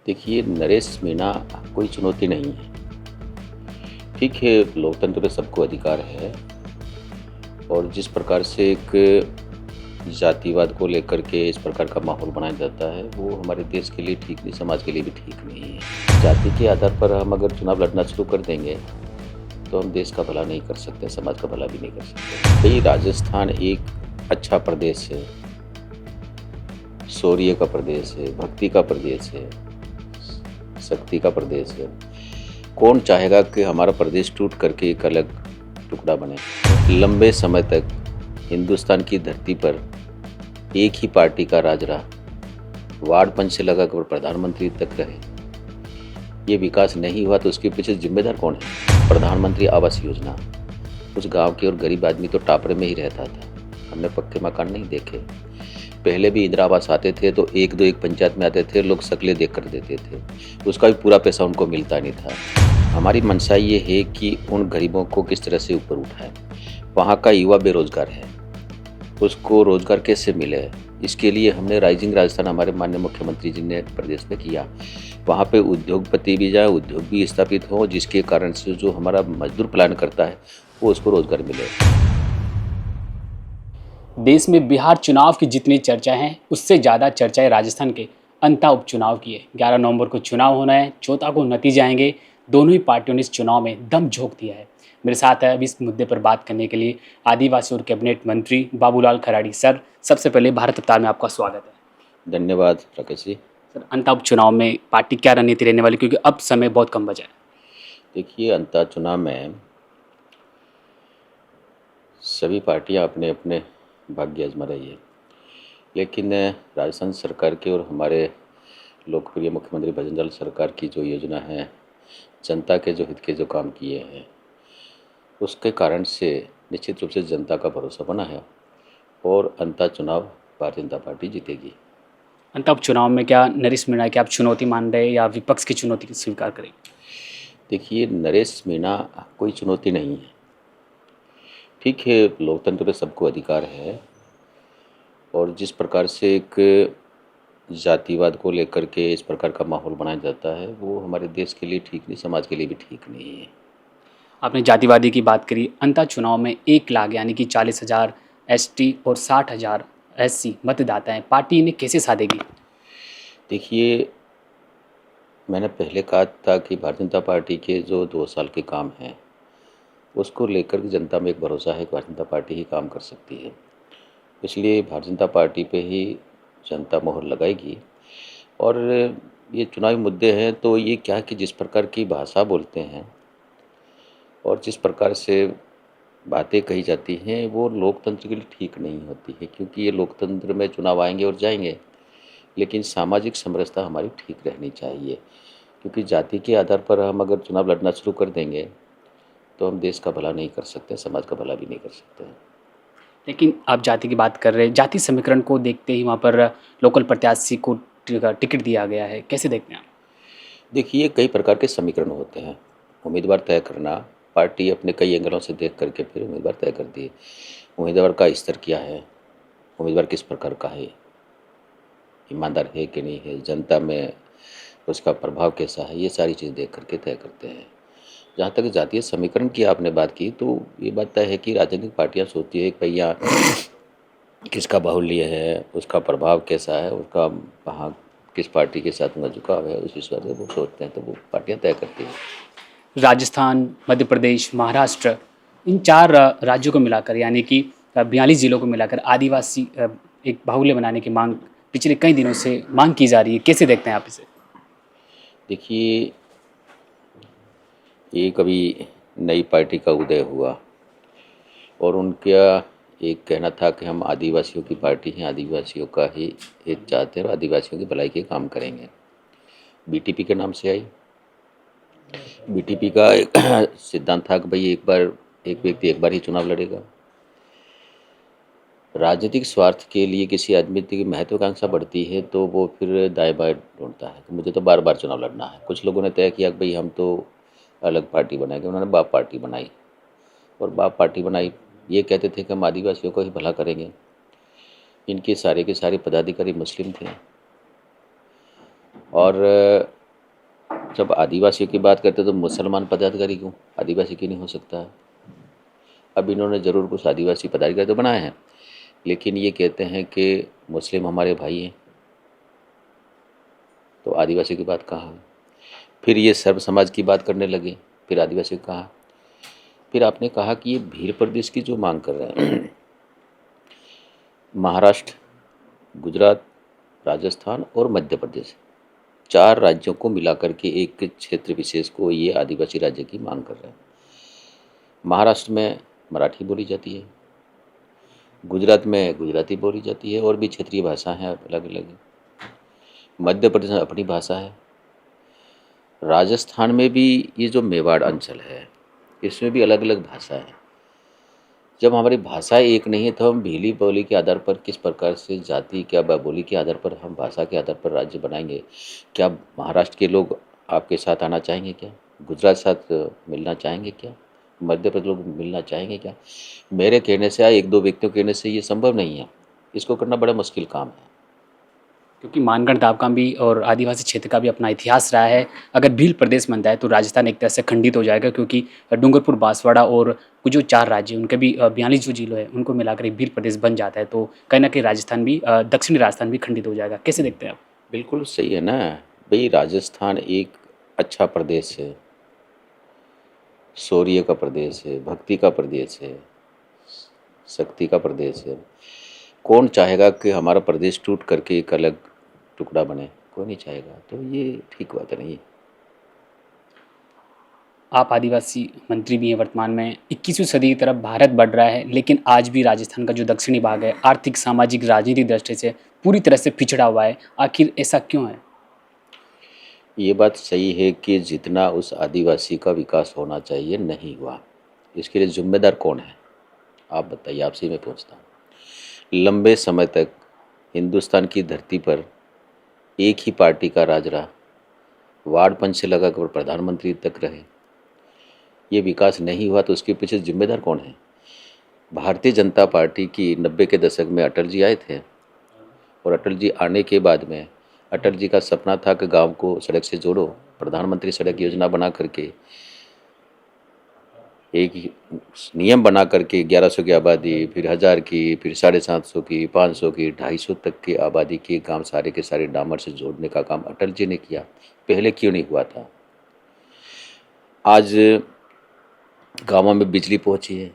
देखिए, नरेश मीणा कोई चुनौती नहीं है। ठीक है, लोकतंत्र में सबको अधिकार है और जिस प्रकार से एक जातिवाद को लेकर के इस प्रकार का माहौल बनाया जाता है, वो हमारे देश के लिए ठीक नहीं, समाज के लिए भी ठीक नहीं है। जाति के आधार पर हम अगर चुनाव लड़ना शुरू कर देंगे, तो हम देश का भला नहीं कर सकते, समाज का भला भी नहीं कर सकते। भाई, राजस्थान एक अच्छा प्रदेश है, शौर्य का प्रदेश है, भक्ति का प्रदेश है, शक्ति का प्रदेश है। कौन चाहेगा कि हमारा प्रदेश टूट करके एक अलग टुकड़ा बने। लंबे समय तक हिंदुस्तान की धरती पर एक ही पार्टी का राज रहा, वार्ड पंच से लगा कर प्रधानमंत्री तक रहे। ये विकास नहीं हुआ तो उसके पीछे जिम्मेदार कौन है? प्रधानमंत्री आवास योजना, उस गांव के और गरीब आदमी तो टापरे में ही रहता था। हमने पक्के मकान नहीं देखे। पहले भी इंदिरा आवास आते थे तो एक पंचायत में आते थे, लोग शक्लें देख कर देते थे, उसका भी पूरा पैसा उनको मिलता नहीं था। हमारी मंशा ये है कि उन गरीबों को किस तरह से ऊपर उठाएं। वहाँ का युवा बेरोजगार है, उसको रोजगार कैसे मिले, इसके लिए हमने राइजिंग राजस्थान हमारे माननीय मुख्यमंत्री जी ने प्रदेश में किया। वहाँ पे उद्योगपति भी जाए, उद्योग भी स्थापित हो, जिसके कारण से जो हमारा मजदूर प्लान करता है वो उसको रोजगार मिले। देश में बिहार चुनाव की जितनी चर्चा है उससे ज़्यादा चर्चाएं राजस्थान के अंता उपचुनाव की है। 11 नवंबर को चुनाव होना है, 14 को नतीजे आएंगे। दोनों ही पार्टियों ने इस चुनाव में दम झोंक दिया है। मेरे साथ है अभी इस मुद्दे पर बात करने के लिए आदिवासी और कैबिनेट मंत्री बाबूलाल खराड़ी। सर, सबसे पहले भारत अवतार में आपका स्वागत है। धन्यवाद प्रकाश जी। सर, अंता उपचुनाव में पार्टी क्या रणनीति रहने वाली, क्योंकि अब समय बहुत कम बचा है? देखिए, अंता चुनाव में सभी पार्टियां अपने अपने भाग्य आजमा रही है, लेकिन राजस्थान सरकार के और हमारे लोकप्रिय मुख्यमंत्री भजनलाल सरकार की जो योजना है, जनता के जो हित के जो काम किए हैं, उसके कारण से निश्चित रूप से जनता का भरोसा बना है और अंता चुनाव भारतीय जनता पार्टी जीतेगी। अंता उपचुनाव में क्या नरेश मीणा की आप चुनौती मान रहे हैं या विपक्ष की चुनौती स्वीकार करेंगे? देखिए, नरेश मीणा कोई चुनौती नहीं है। ठीक है, लोकतंत्र में सबको अधिकार है और जिस प्रकार से एक जातिवाद को लेकर के इस प्रकार का माहौल बनाया जाता है, वो हमारे देश के लिए ठीक नहीं, समाज के लिए भी ठीक नहीं है। आपने जातिवादी की बात करी। अंता चुनाव में 1 लाख यानी कि 40,000 एसटी और 60,000 एससी मतदाता हैं। पार्टी इन्हें कैसे साधेगी? देखिए, मैंने पहले कहा था कि भारतीय जनता पार्टी के जो 2 साल के काम हैं, उसको लेकर के जनता में एक भरोसा है कि भारतीय जनता पार्टी ही काम कर सकती है। इसलिए भारतीय जनता पार्टी पे ही जनता मोहर लगाएगी। और ये चुनावी मुद्दे हैं तो ये क्या है कि जिस प्रकार की भाषा बोलते हैं और जिस प्रकार से बातें कही जाती हैं, वो लोकतंत्र के लिए ठीक नहीं होती है, क्योंकि ये लोकतंत्र में चुनाव आएंगे और जाएंगे, लेकिन सामाजिक समरसता हमारी ठीक रहनी चाहिए। क्योंकि जाति के आधार पर हम अगर चुनाव लड़ना शुरू कर देंगे, तो हम देश का भला नहीं कर सकते, समाज का भला भी नहीं कर सकते। लेकिन आप जाति की बात कर रहे हैं, जाति समीकरण को देखते ही वहाँ पर लोकल प्रत्याशी को टिकट दिया गया है, कैसे देखते हैं आप? देखिए, कई प्रकार के समीकरण होते हैं। उम्मीदवार तय करना, पार्टी अपने कई एंगलों से देख करके फिर उम्मीदवार तय करती है। उम्मीदवार का स्तर क्या है, उम्मीदवार किस प्रकार का है, ईमानदार है कि नहीं है, जनता में उसका प्रभाव कैसा है, ये सारी चीज़ देख करके तय करते हैं। जहाँ तक जातीय समीकरण की आपने बात की, तो ये बात तय है कि राजनीतिक पार्टियाँ सोचती है कि भैया किसका बाहुल्य है, उसका प्रभाव कैसा है, उसका वहाँ किस पार्टी के साथ उनका झुकाव है, उस हिसाब से वो सोचते हैं, तो वो पार्टियाँ तय करती हैं। राजस्थान, मध्य प्रदेश, महाराष्ट्र, इन 4 राज्यों को मिलाकर यानी कि 42 जिलों को मिलाकर आदिवासी एक बाहुल्य बनाने की मांग पिछले कई दिनों से मांग की जा रही है। कैसे देखते हैं आप इसे? देखिए, एक अभी नई पार्टी का उदय हुआ और उनका एक कहना था कि हम आदिवासियों की पार्टी हैं, आदिवासियों का ही हित चाहते हैं और आदिवासियों की भलाई के काम करेंगे। बीटीपी के नाम से आई। बीटीपी का एक सिद्धांत था कि भाई एक व्यक्ति एक बार ही चुनाव लड़ेगा। राजनीतिक स्वार्थ के लिए किसी आदमी की महत्वाकांक्षा बढ़ती है तो वो फिर दाएं बाएं ढूंढता है कि मुझे तो बार बार चुनाव लड़ना है। कुछ लोगों ने तय किया कि भाई हम तो अलग पार्टी बनाएंगे, उन्होंने बाप पार्टी बनाई और बाप पार्टी बनाई, ये कहते थे कि हम आदिवासियों को ही भला करेंगे। इनके सारे के सारे पदाधिकारी मुस्लिम थे और जब आदिवासियों की बात करते तो मुसलमान पदाधिकारी क्यों, आदिवासी क्यों नहीं हो सकता है? अब इन्होंने ज़रूर कुछ आदिवासी पदाधिकारी तो बनाए हैं, लेकिन ये कहते हैं कि मुस्लिम हमारे भाई हैं, तो आदिवासी की बात कहाँ है? फिर ये सर्व समाज की बात करने लगे, फिर आदिवासी कहाँ? फिर आपने कहा कि ये भील प्रदेश की जो मांग कर रहे हैं महाराष्ट्र, गुजरात, राजस्थान और मध्य प्रदेश, 4 राज्यों को मिलाकर के एक क्षेत्र विशेष को ये आदिवासी राज्य की मांग कर रहे हैं। महाराष्ट्र में मराठी बोली जाती है, गुजरात में गुजराती बोली जाती है और भी क्षेत्रीय भाषा हैं अलग अलग। मध्य प्रदेश में अपनी भाषा है। राजस्थान में भी ये जो मेवाड़ अंचल है इसमें भी अलग अलग भाषा है। जब हमारी भाषाएं एक नहीं है तो हम भीली बोली के आधार पर किस प्रकार से जाति क्या बोली के आधार पर हम भाषा के आधार पर राज्य बनाएंगे? क्या महाराष्ट्र के लोग आपके साथ आना चाहेंगे क्या? गुजरात साथ मिलना चाहेंगे क्या? मध्य प्रदेश लोग मिलना चाहेंगे क्या? मेरे कहने से या एक दो व्यक्तियों के कहने से ये संभव नहीं है। इसको करना बड़ा मुश्किल काम है। क्योंकि मानगढ़ दाब का भी और आदिवासी क्षेत्र का भी अपना इतिहास रहा है। अगर भील प्रदेश बनता है तो राजस्थान एक तरह से खंडित हो जाएगा, क्योंकि डूंगरपुर, बांसवाड़ा और कुछ जो 4 राज्य उनके भी 42 जो जिलों है उनको मिलाकर एक भील प्रदेश बन जाता है, तो कहीं ना कहीं राजस्थान भी दक्षिणी राजस्थान भी खंडित हो जाएगा। कैसे देखते हैं आप? बिल्कुल सही है ना भाई, राजस्थान एक अच्छा प्रदेश है, शौर्य का प्रदेश है, भक्ति का प्रदेश है, शक्ति का प्रदेश है। कौन चाहेगा कि हमारा प्रदेश टूट करके एक अलग टुकड़ा बने? कोई नहीं चाहेगा, तो ये ठीक बात नहीं है। आप आदिवासी मंत्री भी हैं वर्तमान में। 21वीं सदी की तरफ भारत बढ़ रहा है, लेकिन आज भी राजस्थान का जो दक्षिणी भाग है आर्थिक, सामाजिक, राजनीतिक दृष्टि से पूरी तरह से पिछड़ा हुआ है। आखिर ऐसा क्यों है? ये बात सही है कि जितना उस आदिवासी का विकास होना चाहिए नहीं हुआ। इसके लिए जिम्मेदार कौन है? आप बताइए, आपसे मैं पूछता हूँ। लंबे समय तक हिंदुस्तान की धरती पर एक ही पार्टी का राज रहा, वार्ड पंच से लगाकर प्रधानमंत्री तक रहे। ये विकास नहीं हुआ तो उसके पीछे जिम्मेदार कौन है? भारतीय जनता पार्टी की 90 के दशक में अटल जी आए थे, और अटल जी आने के बाद में अटल जी का सपना था कि गांव को सड़क से जोड़ो। प्रधानमंत्री सड़क योजना बना करके एक नियम बना करके 1100 की आबादी, फिर 1000 की, फिर 750 की, 500 की, 250 तक की आबादी के गांव सारे के सारे डामर से जोड़ने का काम अटल जी ने किया। पहले क्यों नहीं हुआ था? आज गांवों में बिजली पहुंची है,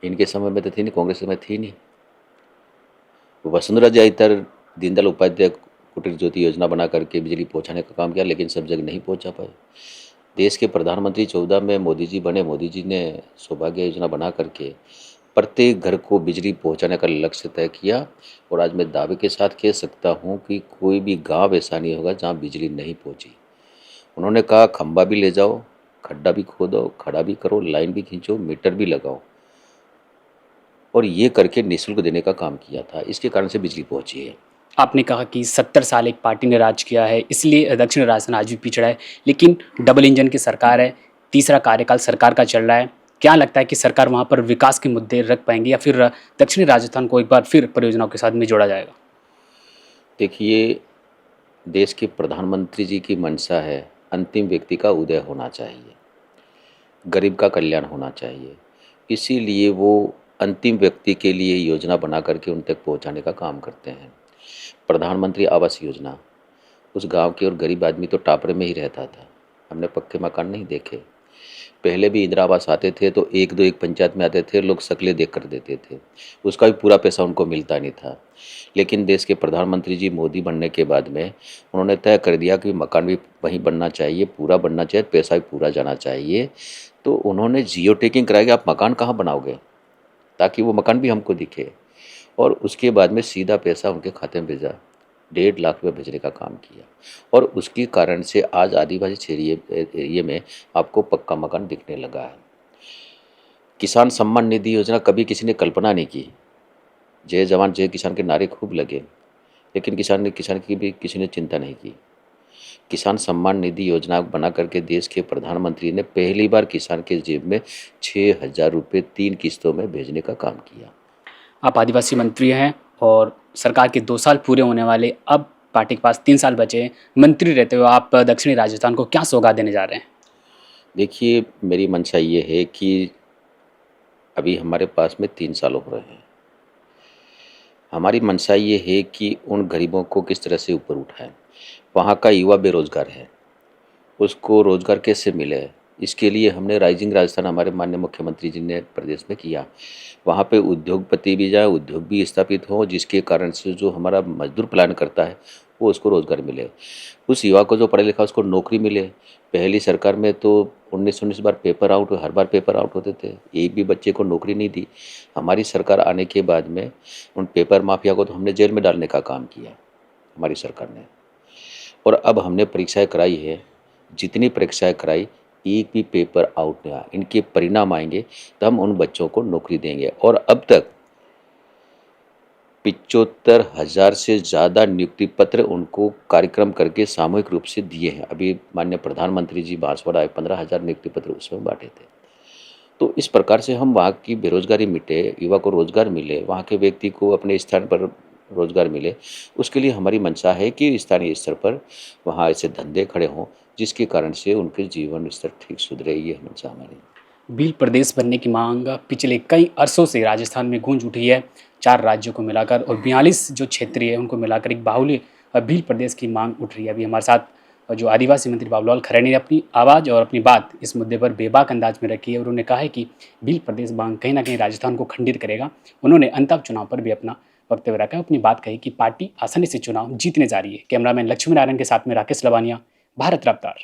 इनके समय में तो थी नहीं, कांग्रेस समय थी नहीं। वसुंधरा जी तर दीनदयाल उपाध्याय कुटीर ज्योति योजना बना करके बिजली पहुंचाने का काम किया, लेकिन सब जगह नहीं पहुंचा पाए। देश के प्रधानमंत्री 14 में मोदी जी बने। मोदी जी ने सौभाग्य योजना बना करके प्रत्येक घर को बिजली पहुंचाने का लक्ष्य तय किया, और आज मैं दावे के साथ कह सकता हूं कि कोई भी गांव ऐसा नहीं होगा जहां बिजली नहीं पहुंची। उन्होंने कहा खंबा भी ले जाओ, खड्डा भी खोदो, खड़ा भी करो, लाइन भी खींचो, मीटर भी लगाओ, और ये करके निःशुल्क देने का काम किया था। इसके कारण से बिजली पहुंची है। आपने कहा कि 70 साल एक पार्टी ने राज किया है, इसलिए दक्षिण राजस्थान आज भी पिछड़ा है, लेकिन डबल इंजन की सरकार है, तीसरा कार्यकाल सरकार का चल रहा है। क्या लगता है कि सरकार वहाँ पर विकास के मुद्दे रख पाएंगी, या फिर दक्षिणी राजस्थान को एक बार फिर परियोजनाओं के साथ में जोड़ा जाएगा? देखिए, देश के प्रधानमंत्री जी की मंशा है अंतिम व्यक्ति का उदय होना चाहिए, गरीब का कल्याण होना चाहिए। इसीलिए वो अंतिम व्यक्ति के लिए योजना बना करके उन तक पहुंचाने का काम करते हैं। प्रधानमंत्री आवास योजना, उस गांव के और गरीब आदमी तो टापरे में ही रहता था, हमने पक्के मकान नहीं देखे। पहले भी इंदिरा आवास आते थे तो एक पंचायत में आते थे, लोग शक्लें देख कर देते थे, उसका भी पूरा पैसा उनको मिलता नहीं था। लेकिन देश के प्रधानमंत्री जी मोदी बनने के बाद में उन्होंने तय कर दिया कि मकान भी वहीं बनना चाहिए, पूरा बनना चाहिए, पैसा भी पूरा जाना चाहिए। तो उन्होंने जियो टैगिंग कराया कि आप मकान कहाँ बनाओगे, ताकि वो मकान भी हमको दिखे, और उसके बाद में सीधा पैसा उनके खाते में भेजा। 1.5 लाख रुपये भेजने का काम किया, और उसके कारण से आज आदिवासी एरिया में आपको पक्का मकान दिखने लगा है। किसान सम्मान निधि योजना कभी किसी ने कल्पना नहीं की। जय जवान जय किसान के नारे खूब लगे, लेकिन किसान की भी किसी ने चिंता नहीं की। किसान सम्मान निधि योजना बना करके देश के प्रधानमंत्री ने पहली बार किसान के जेब में 6,000 रुपये 3 किस्तों में भेजने का काम किया। आप आदिवासी मंत्री हैं और सरकार के 2 साल पूरे होने वाले, अब पार्टी के पास 3 साल बचे हैं, मंत्री रहते हुए आप दक्षिणी राजस्थान को क्या सौगात देने जा रहे हैं? देखिए, मेरी मंशा ये है कि अभी हमारे पास में 3 साल हो रहे हैं। हमारी मंशा ये है कि उन गरीबों को किस तरह से ऊपर उठाएँ। वहाँ का युवा बेरोज़गार है, उसको रोज़गार कैसे मिले, इसके लिए हमने राइजिंग राजस्थान हमारे माननीय मुख्यमंत्री जी ने प्रदेश में किया। वहाँ पे उद्योगपति भी जाए, उद्योग भी स्थापित हो, जिसके कारण से जो हमारा मज़दूर पलायन करता है, वो उसको रोज़गार मिले। उस युवा को जो पढ़ा लिखा उसको नौकरी मिले। पहली सरकार में तो 19-19 बार पेपर आउट, हर बार पेपर आउट होते थे, एक भी बच्चे को नौकरी नहीं दी। हमारी सरकार आने के बाद में उन पेपर माफिया को तो हमने जेल में डालने का काम किया, हमारी सरकार ने। और अब हमने परीक्षाएँ कराई है, जितनी परीक्षाएँ कराई, एक भी पेपर आउट नहीं आया। इनके परिणाम आएँगे तो हम उन बच्चों को नौकरी देंगे। और अब तक 75,000 से ज़्यादा नियुक्ति पत्र उनको कार्यक्रम करके सामूहिक रूप से दिए हैं। अभी माननीय प्रधानमंत्री जी बांसवाड़ा आए, 15,000 नियुक्ति पत्र उसमें बाँटे थे। तो इस प्रकार से हम वहाँ की बेरोज़गारी मिटे, युवा को रोज़गार मिले, वहाँ के व्यक्ति को अपने स्थान पर रोज़गार मिले, उसके लिए हमारी मंशा है कि स्थानीय स्तर पर वहाँ ऐसे धंधे खड़े हों, जिसके कारण से उनके जीवन स्तर ठीक सुधरे, ये मंशा हमारी। भील प्रदेश बनने की मांग पिछले कई अरसों से राजस्थान में गूंज उठी है। 4 राज्यों को मिलाकर और 42 जो क्षेत्रीय है उनको मिलाकर एक बाहुल्य भील प्रदेश की मांग उठ रही है। अभी हमारे साथ जो आदिवासी मंत्री बाबूलाल खरैनी ने अपनी आवाज़ और अपनी बात इस मुद्दे पर बेबाक अंदाज में रखी है और उन्होंने कहा है कि भील प्रदेश मांग कहीं ना कहीं राजस्थान को खंडित करेगा। उन्होंने अंतः चुनाव पर भी अपना वक्तव्य रखा, अपनी बात कही कि पार्टी आसानी से चुनाव जीतने जा रही है। कैमरामैन लक्ष्मी नारायण के साथ में राकेश लवानिया, भारत रफ्तार।